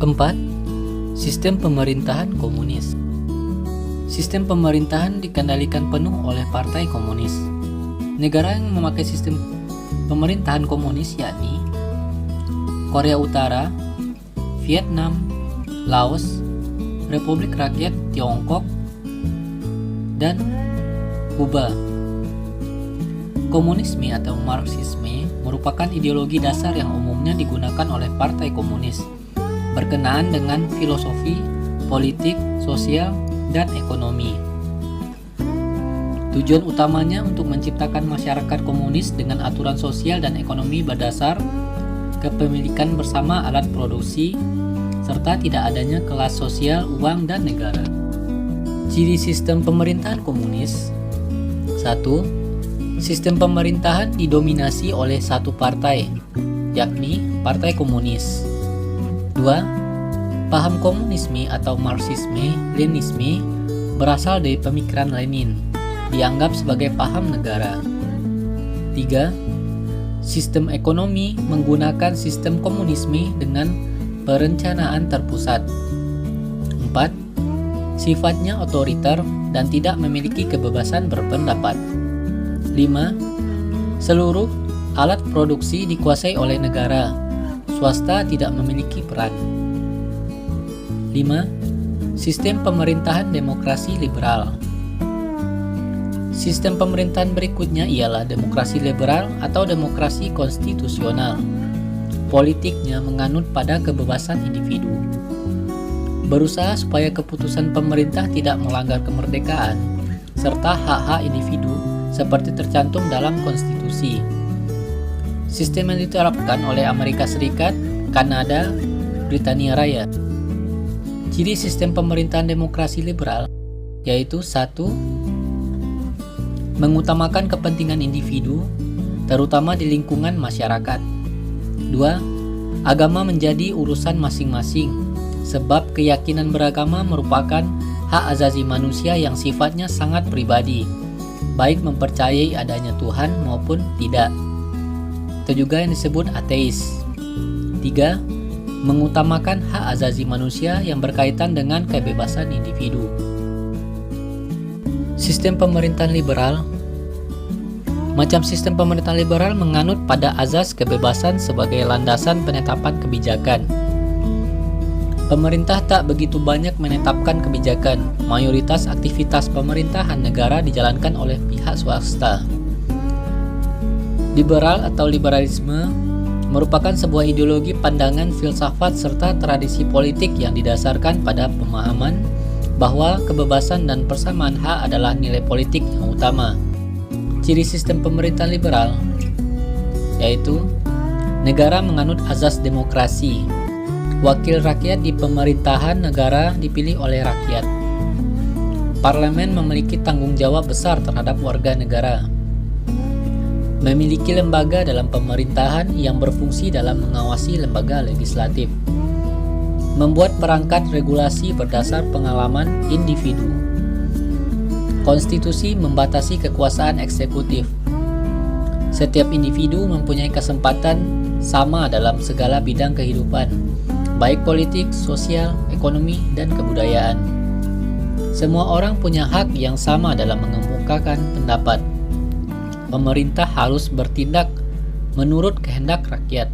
4. Sistem pemerintahan komunis. Sistem pemerintahan dikendalikan penuh oleh Partai Komunis. Negara yang memakai sistem pemerintahan komunis yakni Korea Utara, Vietnam, Laos, Republik Rakyat Tiongkok, dan Kuba. Komunisme atau Marxisme merupakan ideologi dasar yang umumnya digunakan oleh Partai Komunis berkenaan dengan filosofi, politik, sosial, dan ekonomi. Tujuan utamanya untuk menciptakan masyarakat komunis dengan aturan sosial dan ekonomi berdasar kepemilikan bersama alat produksi, serta tidak adanya kelas sosial, uang, dan negara. Ciri sistem pemerintahan komunis: 1. Sistem pemerintahan didominasi oleh satu partai, yakni Partai Komunis. 2. Paham komunisme atau Marxisme-Leninisme berasal dari pemikiran Lenin, dianggap sebagai paham negara. 3. Sistem ekonomi menggunakan sistem komunisme dengan perencanaan terpusat. 4. Sifatnya otoriter dan tidak memiliki kebebasan berpendapat. 5. Seluruh alat produksi dikuasai oleh negara, swasta tidak memiliki peran. 5. Sistem pemerintahan demokrasi liberal. Sistem pemerintahan berikutnya ialah demokrasi liberal atau demokrasi konstitusional. Politiknya menganut pada kebebasan individu. Berusaha supaya keputusan pemerintah tidak melanggar kemerdekaan serta hak-hak individu seperti tercantum dalam konstitusi. Sistem yang diterapkan oleh Amerika Serikat, Kanada, Britania Raya. Ciri sistem pemerintahan demokrasi liberal yaitu 1. Mengutamakan kepentingan individu, terutama di lingkungan masyarakat. 2. Agama menjadi urusan masing-masing, sebab keyakinan beragama merupakan hak asasi manusia yang sifatnya sangat pribadi, baik mempercayai adanya Tuhan maupun tidak. Itu juga yang disebut ateis. 3. Mengutamakan hak asasi manusia yang berkaitan dengan kebebasan individu. Sistem pemerintahan liberal. Macam sistem pemerintahan liberal menganut pada azas kebebasan sebagai landasan penetapan kebijakan. Pemerintah tak begitu banyak menetapkan kebijakan. Mayoritas aktivitas pemerintahan negara dijalankan oleh pihak swasta. Liberal atau liberalisme merupakan sebuah ideologi, pandangan, filsafat, serta tradisi politik yang didasarkan pada pemahaman bahwa kebebasan dan persamaan hak adalah nilai politik yang utama. Ciri sistem pemerintahan liberal yaitu negara menganut azas demokrasi. Wakil rakyat di pemerintahan negara dipilih oleh rakyat. Parlemen memiliki tanggung jawab besar terhadap warga negara. Memiliki lembaga dalam pemerintahan yang berfungsi dalam mengawasi lembaga legislatif. Membuat perangkat regulasi berdasar pengalaman individu. Konstitusi membatasi kekuasaan eksekutif. Setiap individu mempunyai kesempatan sama dalam segala bidang kehidupan, baik politik, sosial, ekonomi, dan kebudayaan. Semua orang punya hak yang sama dalam mengemukakan pendapat. Pemerintah harus bertindak menurut kehendak rakyat.